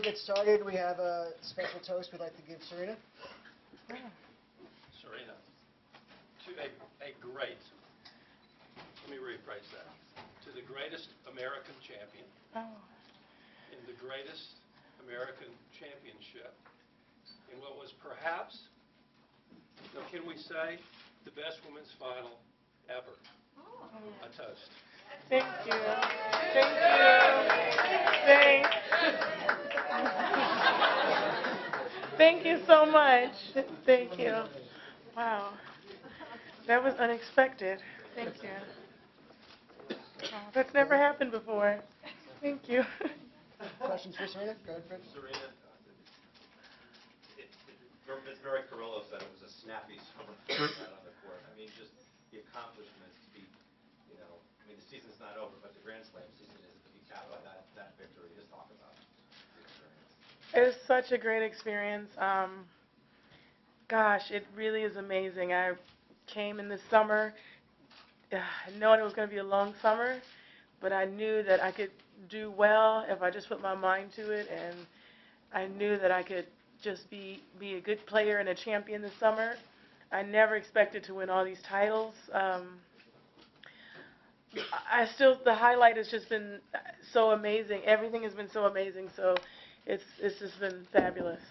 get started, we have a special toast we'd like to give Serena. Serena, to a great, let me rephrase that, to the greatest American champion in the greatest American championship in what was perhaps, can we say, the best women's final ever. A toast. Thank you. Thank you. Thank you so much. Thank you. Wow. That was unexpected. Thank you. Oh, that's never happened before. Thank you. Questions for Serena? Go ahead, Fred. Serena, Ms. Mary Carrillo said it was a snappy summer out on the court. I mean, just the accomplishments to be, the season's not over, but the Grand Slam season is to be capped by that victory. Just talk about the experience. It was such a great experience. Gosh, it really is amazing. I came in the summer knowing it was going to be a long summer, but I knew that I could do well if I just put my mind to it, and I knew that I could just be a good player and a champion this summer. I never expected to win all these titles. The highlight has just been so amazing. Everything has been so amazing, so it's just been fabulous.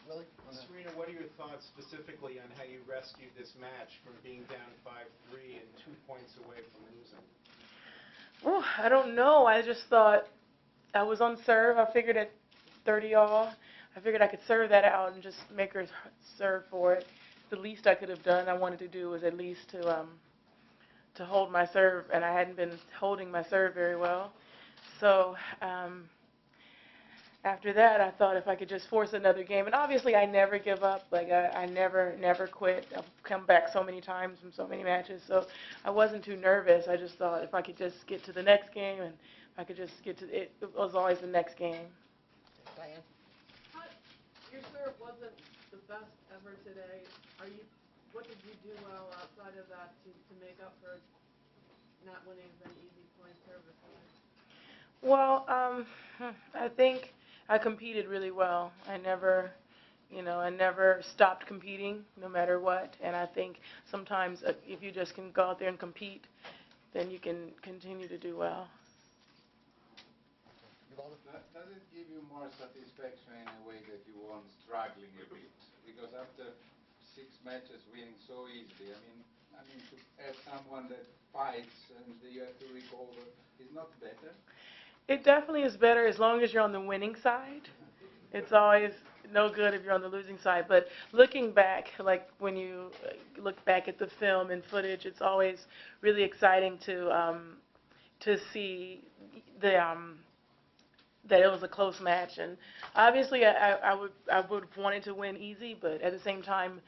Willie? Serena, what are your thoughts specifically on how you rescued this match from being down 5-3 and 2 points away from losing? Oh, I don't know. I just thought I was on serve. I figured at 30 all, I figured I could serve that out and just make her serve for it. The least I could have done, I wanted to do was at least to hold my serve, and I hadn't been holding my serve very well. So after that, I thought if I could just force another game, and obviously I never give up. Like I never quit. I've come back so many times from so many matches, so I wasn't too nervous. I just thought if I could just get to the next game, and if I could just get to it, it was always the next game. Diane? Your serve wasn't the best ever today. What did you do well outside of that to make up for not winning as many easy point services? Well, I think I competed really well. I never stopped competing no matter what. And I think sometimes if you just can go out there and compete, then you can continue to do well. Does it give you more satisfaction in a way that you weren't struggling a bit? Because after 6 matches winning so easily, I mean to have someone that fights and you have to recover is not better? It definitely is better as long as you're on the winning side. It's always no good if you're on the losing side. But looking back, like when you look back at the film and footage, it's always really exciting to see that it was a close match. And obviously, I would have wanted to win easy, but at the same time,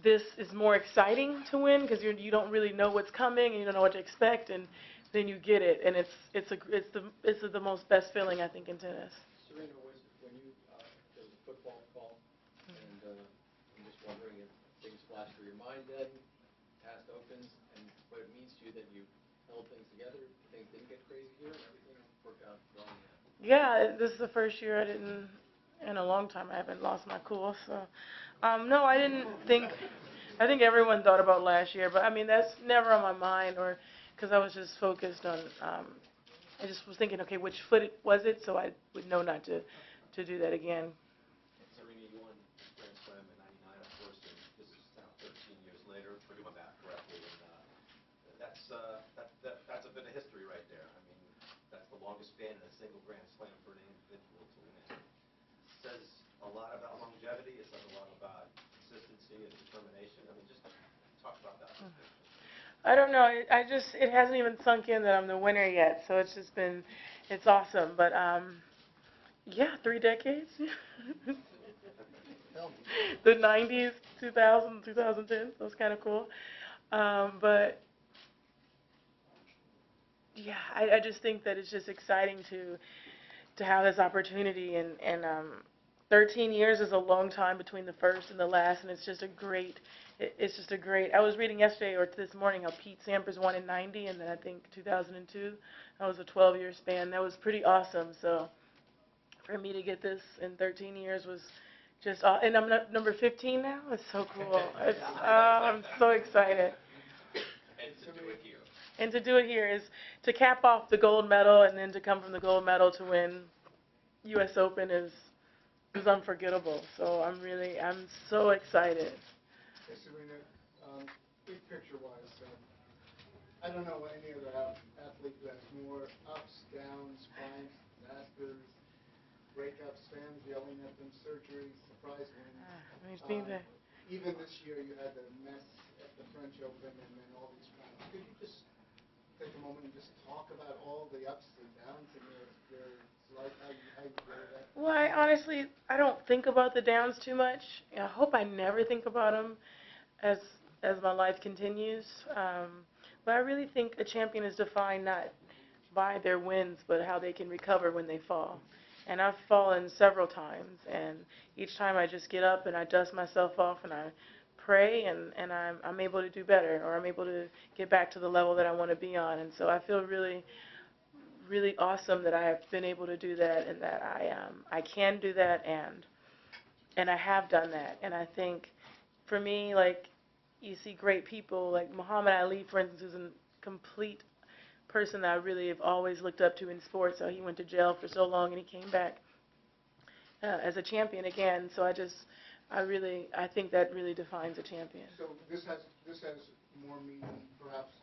this is more exciting to win because you don't really know what's coming and you don't know what to expect, and then you get it, and it's the most best feeling I think in tennis. Serena, when you there was a football call, and I'm just wondering if things flashed through your mind then, past opens, and what it means to you that you held things together, things didn't get crazy here, and everything worked out well. Yeah, this is the first year in a long time I haven't lost my cool. So, no, I didn't think. I think everyone thought about last year, but I mean that's never on my mind, or because I was just focused on. I just was thinking, okay, which foot was it, so I would know not to do that again. Serena, you won Grand Slam in '99, of course, and this is now 13 years later, if we're doing that correctly, and that's a bit of history right there. I mean, that's the longest span in a single Grand Slam for an individual to win. It says a lot about longevity. It says a lot about consistency and determination. I mean, just talk about that. I don't know. It hasn't even sunk in that I'm the winner yet. So it's just been, it's awesome. But yeah, 3 decades. The 90s, 2000, 2010. That was kind of cool. But yeah, I just think that it's just exciting to have this opportunity, and 13 years is a long time between the first and the last, and it's just a great. I was reading yesterday or this morning how Pete Sampras won in '90, and then I think 2002. That was a 12-year span. That was pretty awesome. So for me to get this in 13 years was just, and I'm number 15 now. It's so cool. It's, I'm so excited. And to do it here. And to do it here is to cap off the gold medal, and then to come from the gold medal to win U.S. Open is unforgettable. So I'm so excited. Hey, Serena, big picture-wise, I don't know any other athlete who has more ups, downs, spines, disasters, breakups, fans yelling at them, surgeries, surprise wins. Even this year, you had the mess at the French Open and then all these crowds. Could you just take a moment and just talk about all the ups and downs in your life, how you deal with that? Well, I don't think about the downs too much. I hope I never think about them as my life continues. But I really think a champion is defined not by their wins, but how they can recover when they fall. And I've fallen several times, and each time I just get up and I dust myself off and I pray, and I'm able to do better, or I'm able to get back to the level that I want to be on. And so I feel really, really awesome that I have been able to do that, and that I can do that, and I have done that. And I think for me, like, you see great people like Muhammad Ali, for instance, who's a complete person that I really have always looked up to in sports. So he went to jail for so long, and he came back as a champion again. So I think that really defines a champion. So this has more meaning, perhaps,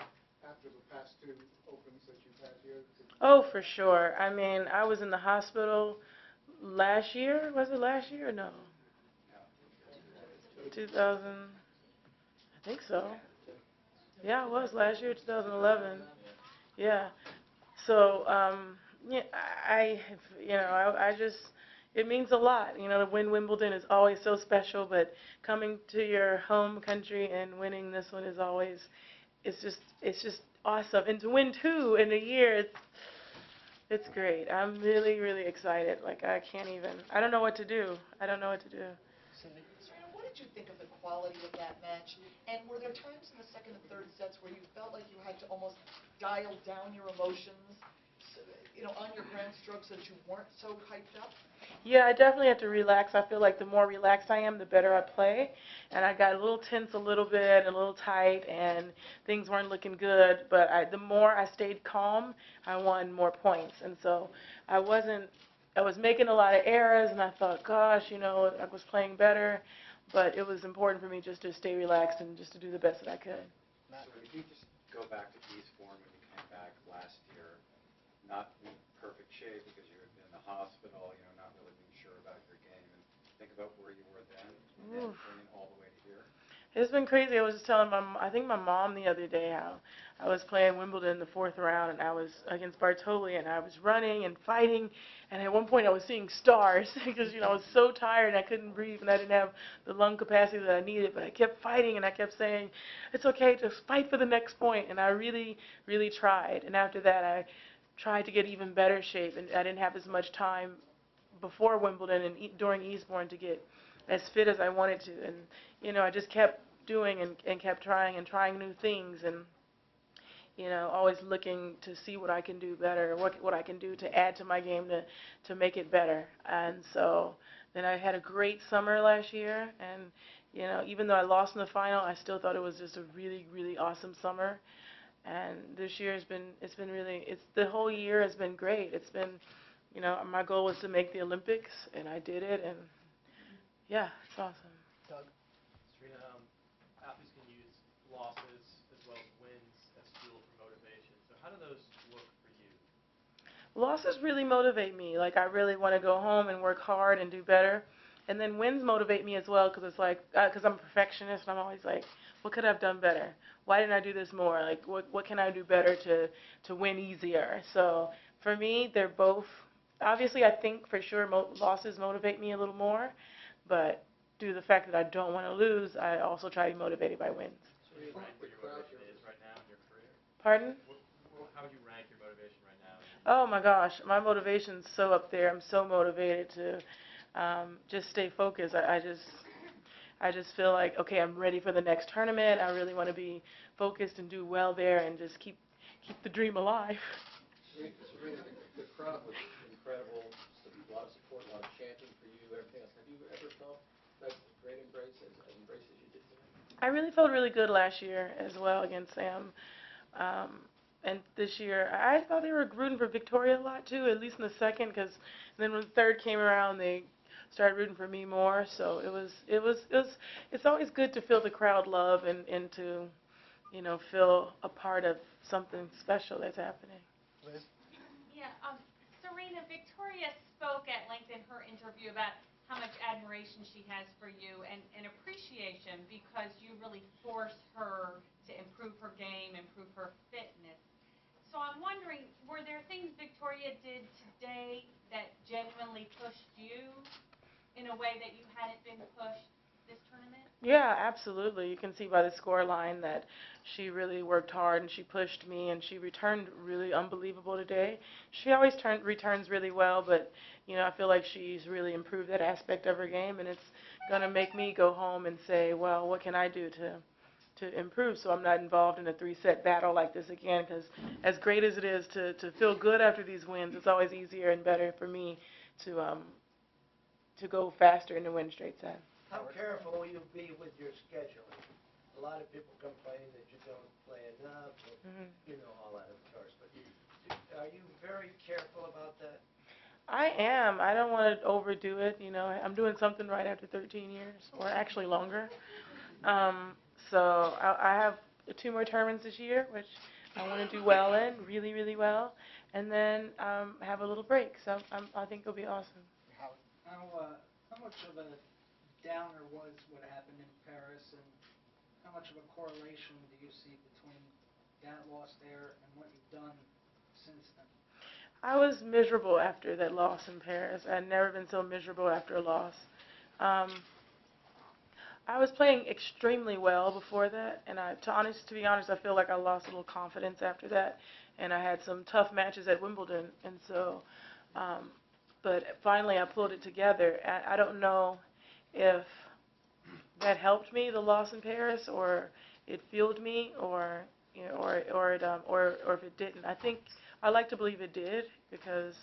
after the past two Opens that you've had here? Oh, for sure. I mean, I was in the hospital last year. Was it last year or no? 2000. I think so. Yeah, it was last year, 2011. Yeah. So, yeah, I just, it means a lot. You know, to win Wimbledon is always so special, but coming to your home country and winning this one is always, it's just awesome. And to win two in a year, it's great. I'm really, really excited. Like, I don't know what to do. Serena, what did you think of the quality of that match? And were there times in the second and third sets where you felt like you had to almost dial down your emotions, on your grand strokes so that you weren't so hyped up? Yeah, I definitely have to relax. I feel like the more relaxed I am, the better I play. And I got a little tense a little bit, a little tight, and things weren't looking good. But the more I stayed calm, I won more points. And so I was making a lot of errors, and I thought, gosh, I was playing better. But it was important for me just to stay relaxed and just to do the best that I could. So if you just go back to East form when you came back last year, not in perfect shape because you had been in the hospital, not really being sure about your game, and think about where you were then, and bringing all the way to here. It's been crazy. I was just telling I think my mom the other day how I was playing Wimbledon in the fourth round, and I was against Bartoli, and I was running and fighting, and at one point I was seeing stars because I was so tired and I couldn't breathe and I didn't have the lung capacity that I needed, but I kept fighting and I kept saying, it's okay, just fight for the next point, and I really, really tried. And after that, I tried to get even better shape, and I didn't have as much time before Wimbledon and during Eastbourne to get as fit as I wanted to, and I just kept doing and kept trying new things, and always looking to see what I can do better, what I can do to add to my game to make it better. And so then I had a great summer last year, and even though I lost in the final, I still thought it was just a really, really awesome summer. And this year the whole year has been great. It's been, my goal was to make the Olympics, and I did it, and yeah, it's awesome. Doug? Serena, athletes can use losses as well as wins as fuel for motivation. So how do those look for you? Losses really motivate me. Like, I really want to go home and work hard and do better. And then wins motivate me as well, because it's like, because I'm a perfectionist, and I'm always like, what could I have done better? Why didn't I do this more? Like, what can I do better to win easier? So for me, they're both. Obviously, I think for sure losses motivate me a little more, but due to the fact that I don't want to lose, I also try to be motivated by wins. So what do you rank where your motivation is right now in your career? Pardon? How would you rank your motivation right now? Oh my gosh, my motivation's so up there. I'm so motivated to just stay focused. I just feel like, okay, I'm ready for the next tournament. I really want to be focused and do well there and just keep the dream alive. Serena, the crowd was incredible, a lot of support I really felt really good last year as well against Sam. And this year, I thought they were rooting for Victoria a lot too, at least in the second, because then when the third came around, they started rooting for me more. So it's always good to feel the crowd love and to, feel a part of something special that's happening. Liz? Yeah, Serena, Victoria spoke at length in her interview about how much admiration she has for you and appreciation because you really force her to improve her game, improve her fitness. So I'm wondering, were there things Victoria did today that genuinely pushed you in a way that you hadn't been pushed this tournament? Yeah, absolutely. You can see by the score line that she really worked hard and she pushed me and she returned really unbelievable today. She always returns really well, but I feel like she's really improved that aspect of her game, and it's going to make me go home and say, well, what can I do to improve so I'm not involved in a 3-set battle like this again, because as great as it is to feel good after these wins, it's always easier and better for me to go faster and to win straight sets. How careful will you be with your scheduling? A lot of people complain that you don't play enough, and you know all that, of course, but are you very careful about that? I am. I don't want to overdo it. I'm doing something right after 13 years, or actually longer. So I have 2 more tournaments this year, which I want to do well in, really, really well, and then have a little break. So I think it'll be awesome. How much of a downer was what happened in Paris, and how much of a correlation do you see between that loss there and what you've done since then? I was miserable after that loss in Paris. I'd never been so miserable after a loss. I was playing extremely well before that, and to be honest, I feel like I lost a little confidence after that, and I had some tough matches at Wimbledon, and so, but finally I pulled it together. I don't know if that helped me, the loss in Paris, or it fueled me, or if it didn't. I like to believe it did, because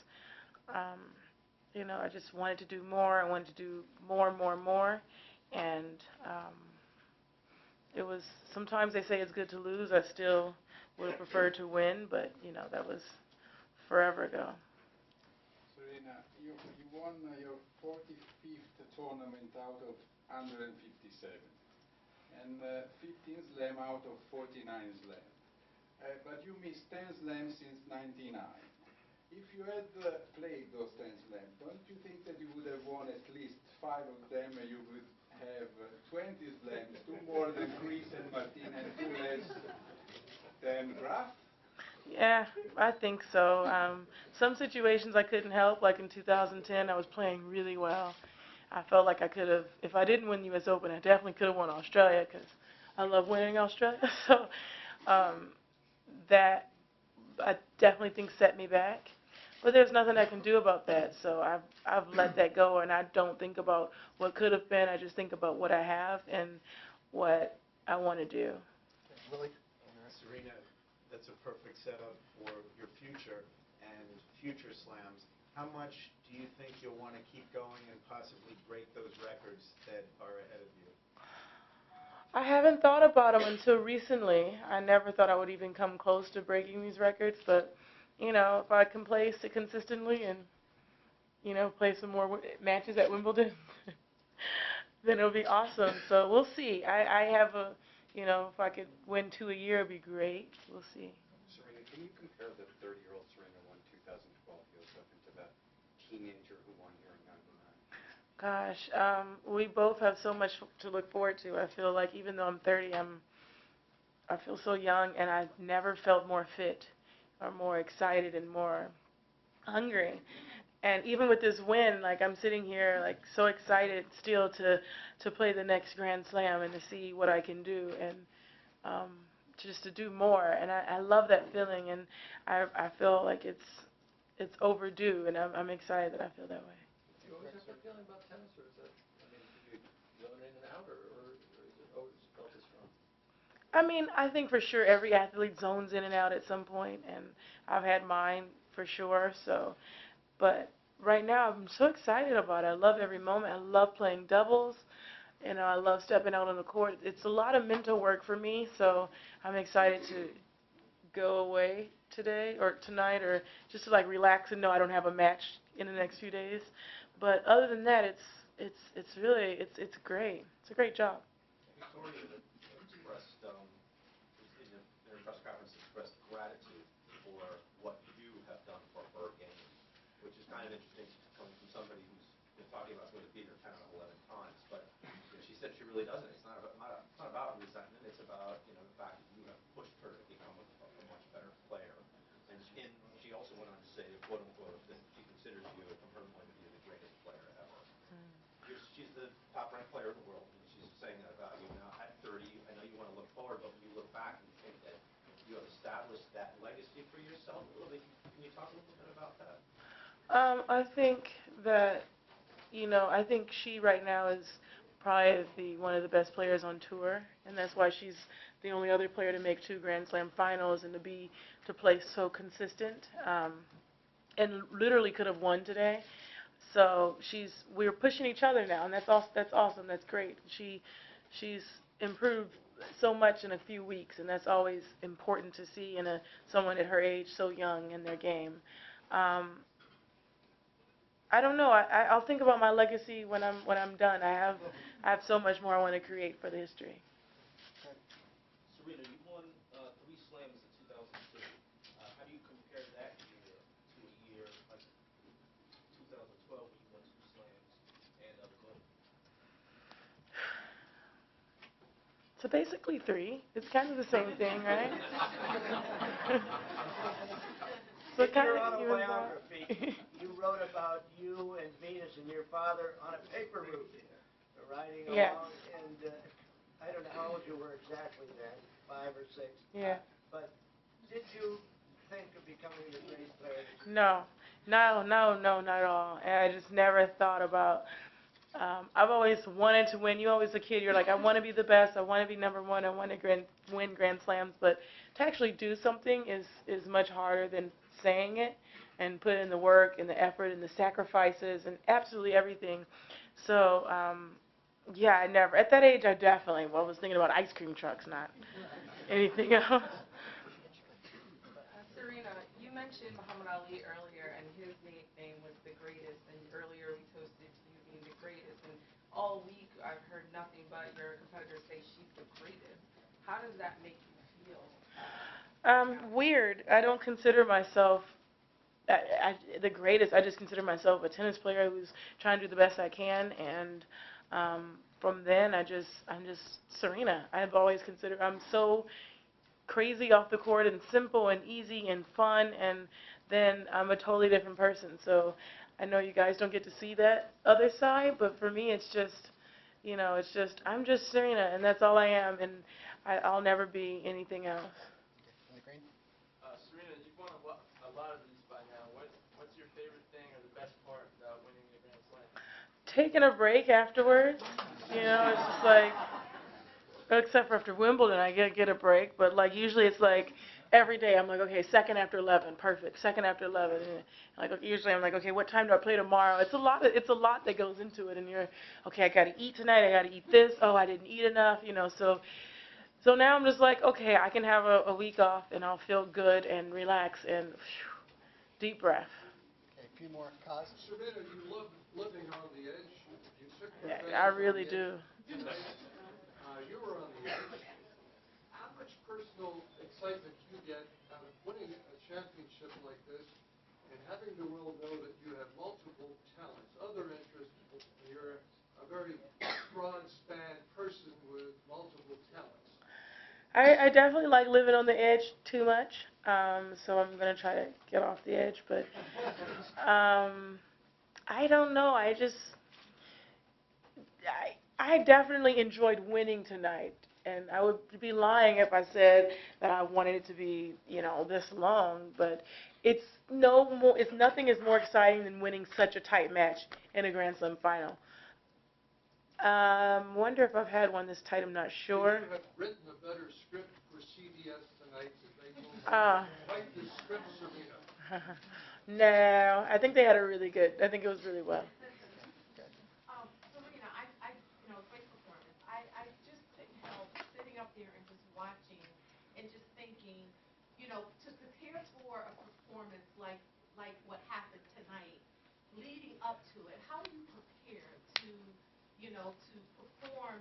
I just wanted to do more. I wanted to do more, and it was. Sometimes they say it's good to lose. I still would have preferred to win, but that was forever ago. Serena, you won your 45th tournament out of 157, and 15 slam out of 49 slam. But you missed 10 slams since '99. If you had played those 10 slams, don't you think that you would have won at least 5 of them, and you would have 20 slams, 2 more than Chris and Martin, and 2 less than Graf? Yeah, I think so. Some situations I couldn't help, like in 2010, I was playing really well. I felt like I could have, if I didn't win the U.S. Open, I definitely could have won Australia, because I love winning Australia. So that I definitely think set me back. But there's nothing I can do about that. So I've let that go, and I don't think about what could have been. I just think about what I have and what I want to do. Willie? Serena, that's a perfect setup for your future and future slams. How much do you think you'll want to keep going and possibly break those records that are ahead of you? I haven't thought about them until recently. I never thought I would even come close to breaking these records, but, if I can play consistently and, play some more matches at Wimbledon, then it'll be awesome. So we'll see. I have if I could win 2 a year, it'd be great. We'll see. Serena, can you compare the 30-year-old Serena won 2012 US Open to that teenager who won here in '99? Gosh, we both have so much to look forward to. I feel like even though I'm 30, I feel so young, and I've never felt more fit or more excited and more hungry. And even with this win, like, I'm sitting here like so excited still to play the next Grand Slam and to see what I can do, and just to do more. And I love that feeling, and I feel like it's overdue, and I'm excited that I feel that way. Do you always have that feeling about tennis, or is that, do you zone in and out, or is it always felt as strong? I mean, I think for sure every athlete zones in and out at some point, and I've had mine for sure. So, but right now I'm so excited about it. I love every moment. I love playing doubles. You know, I love stepping out on the court. It's a lot of mental work for me, so I'm excited to go away today or tonight or just to like relax and know I don't have a match in the next few days. But other than that, it's really it's great. It's a great job. Victoria expressed, in their press conference, expressed gratitude for what you have done for her game, which is kind of interesting coming from somebody who's been talking about going to beat her 10 or 11 times. But she said she really doesn't. It's not about resentment. It's about the fact that you have pushed her to become a much better player. And she also went on to say, quote unquote, that she considers you, from her point of view, the greatest player ever. She's the top-ranked player in the world, and she's saying that about you. Now, at 30, I know you want to look forward, but when you look back and think that you have established that legacy for yourself a little bit, can you talk a little bit about that? I think that, I think she right now is probably one of the best players on tour, and that's why she's the only other player to make 2 Grand Slam finals and to play so consistent, and literally could have won today. So we're pushing each other now, and that's awesome. That's great. She's improved so much in a few weeks, and that's always important to see in someone at her age, so young in their game. I don't know. I'll think about my legacy when I'm done. I have so much more I want to create for the history. Serena, you won 3 slams in 2002. How do you compare that year to a year like 2012 when you won 2 slams and the gold? So basically 3. It's kind of the same thing, right? So In your autobiography, you wrote about you and Venus and your father on a paper route, riding along, and I don't know how old you were exactly then, 5 or 6. Yeah. But did you think of becoming the great player? No, not at all. I just never thought about. I've always wanted to win. You're always a kid. You're like, I want to be the best. I want to be number 1. I want to win Grand Slams. But to actually do something is much harder than saying it and put in the work and the effort and the sacrifices and absolutely everything. So, yeah, I never. At that age, I definitely was thinking about ice cream trucks, not anything else. Serena, you mentioned Muhammad Ali earlier, and his nickname was the greatest, and earlier we toasted to you being the greatest, and all week I've heard nothing but your competitors say she's the greatest. How does that make you feel? Weird. I don't consider myself the greatest. I just consider myself a tennis player who's trying to do the best I can, and from then I'm just Serena. I've always considered I'm so crazy off the court and simple and easy and fun, and then I'm a totally different person. So I know you guys don't get to see that other side, but for me it's just, I'm just Serena, and that's all I am, and I'll never be anything else. Serena, you've won a lot of these by now. What's your favorite thing or the best part about winning the Grand Slam? Taking a break afterwards. It's just like, except for after Wimbledon, I get a break. But like usually it's like every day I'm like, okay, second after 11, perfect. Second after 11, and like usually I'm like, okay, what time do I play tomorrow? It's a lot that goes into it, and you're okay. I got to eat tonight. I got to eat this. Oh, I didn't eat enough. So now I'm just like, okay, I can have a week off, and I'll feel good and relax and deep breath. Okay, a few more causes. Serena, you love living on the edge. You took Yeah, I really do. You were on the edge. How much personal excitement you get out of winning a championship like this and having the world know that you have multiple talents, other interests, and you're a very broad span person with multiple talents? I definitely like living on the edge too much, so I'm going to try to get off the edge, but I don't know. I definitely enjoyed winning tonight, and I would be lying if I said that I wanted it to be, this long, but nothing is more exciting than winning such a tight match in a Grand Slam final. Wonder if I've had one this tight. I'm not sure. You have written a better script for CBS tonight because they told me write the script, Serena. No, I think they had a really good. I think it was really well. Serena, a great performance. there and just watching and just thinking, you know, to prepare for a performance like what happened tonight, leading up to it, how do you prepare to, you know, to perform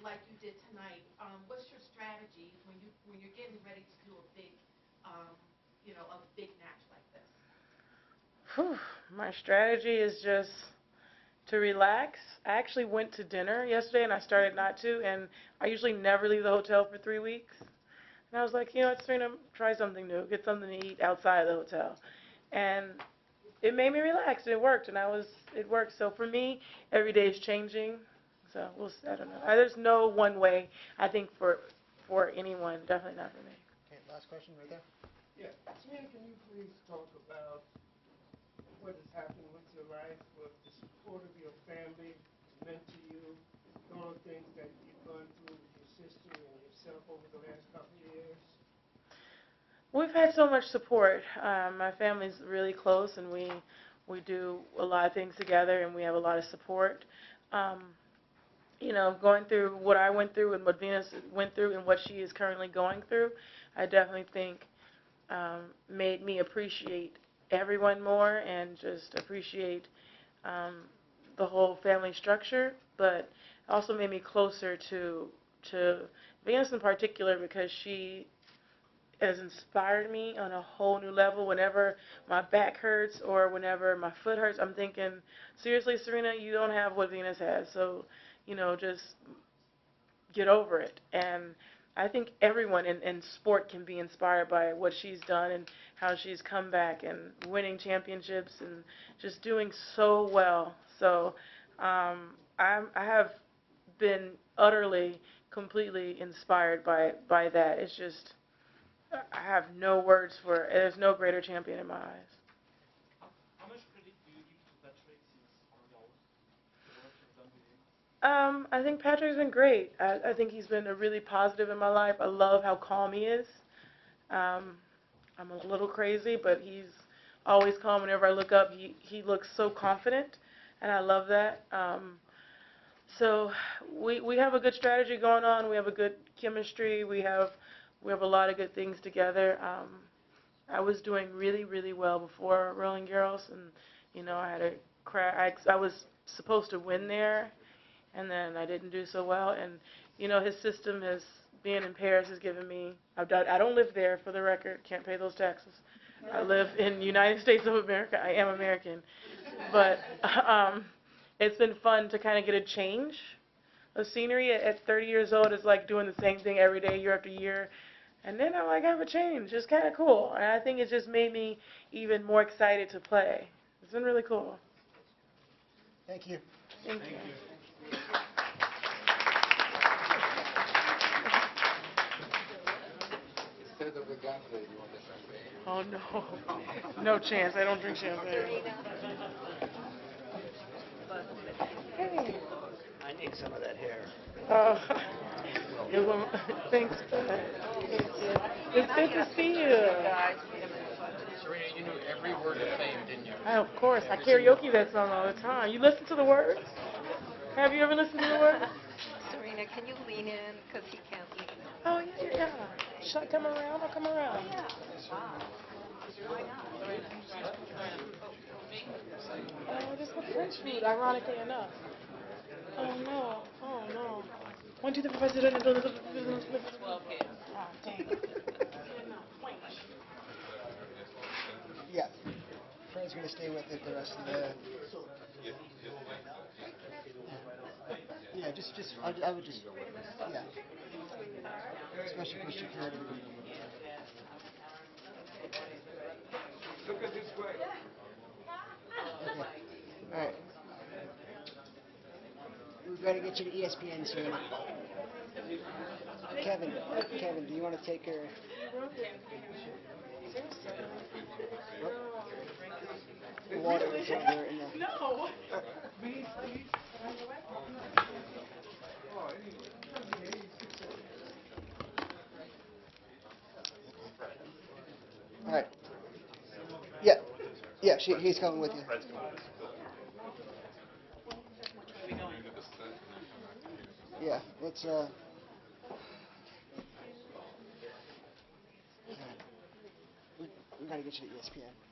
like you did tonight? What's your strategy when you're getting ready to do a big, you know, a big match like this? Whew, my strategy is just to relax. I actually went to dinner yesterday and I started not to, and I usually never leave the hotel for 3 weeks. And I was like, you know what, Serena, try something new, get something to eat outside of the hotel. And it made me relax. It worked, and it worked. So for me, every day is changing. So I don't know. There's no one way, I think, for anyone, definitely not for me. Okay, last question right there. Yeah, Serena, can you please talk about what has happened with your life, what the support of your family meant to you, all the things that you've gone through with your sister and yourself over the last couple of years? We've had so much support. My family's really close, and we do a lot of things together, and we have a lot of support. You know, going through what I went through and what Venus went through and what she is currently going through, I definitely think made me appreciate everyone more and just appreciate the whole family structure, but also made me closer to Venus in particular, because she has inspired me on a whole new level. Whenever my back hurts or whenever my foot hurts, I'm thinking, seriously, Serena, you don't have what Venus has, so, you know, just get over it. And I think everyone in sport can be inspired by what she's done and how she's come back and winning championships and just doing so well. So I have been utterly, completely inspired by that. It's just, I have no words for it. There's no greater champion in my eyes. How much credit do you give to Patrick since y'all, the work you've done with him? I think Patrick's been great. I think he's been a really positive in my life. I love how calm he is. I'm a little crazy, but he's always calm. Whenever I look up, he looks so confident, and I love that. So we have a good strategy going on. We have a good chemistry. We have a lot of good things together. I was doing really, really well before Rolling Girls, and you know, I had a crash. I was supposed to win there, and then I didn't do so well. And you know, his system has, being in Paris, has given me. I don't live there, for the record. Can't pay those taxes. I live in the United States of America. I am American, but it's been fun to kind of get a change of scenery. At 30 years old, it's like doing the same thing every day, year after year. And then I'm like, I have a change. It's kind of cool. And I think it just made me even more excited to play. It's been really cool. Thank you. Thank you. Instead of the ganja, you want the champagne? Oh, no. No chance. I don't drink champagne. Hey. I need some of that hair. Thanks. Thank you. It's good to see you. Serena, you knew every word of Fame, didn't you? Of course. I karaoke that song all the time. You listen to the words? Have you ever listened to the words? Serena, can you lean in? Because he can't lean. Oh, yeah. Should I come around? I'll come around. Yeah. Wow. Why not? Oh, this was French food, ironically enough. Oh, no. 1, 2, 3, 4, 5, 6, 7, 8, 9, 10, 11, 12 kids. Oh, dang. Yeah. Fred's going to stay with it the rest of the... Yeah, I would just, yeah. Especially because she can't. Look at this way. Okay. All right. We've got to get you to ESPN soon. Kevin, do you want to take her? The water is over in the... No. All right. Yeah, he's coming with you. Yeah, let's gotta get you to ESPN.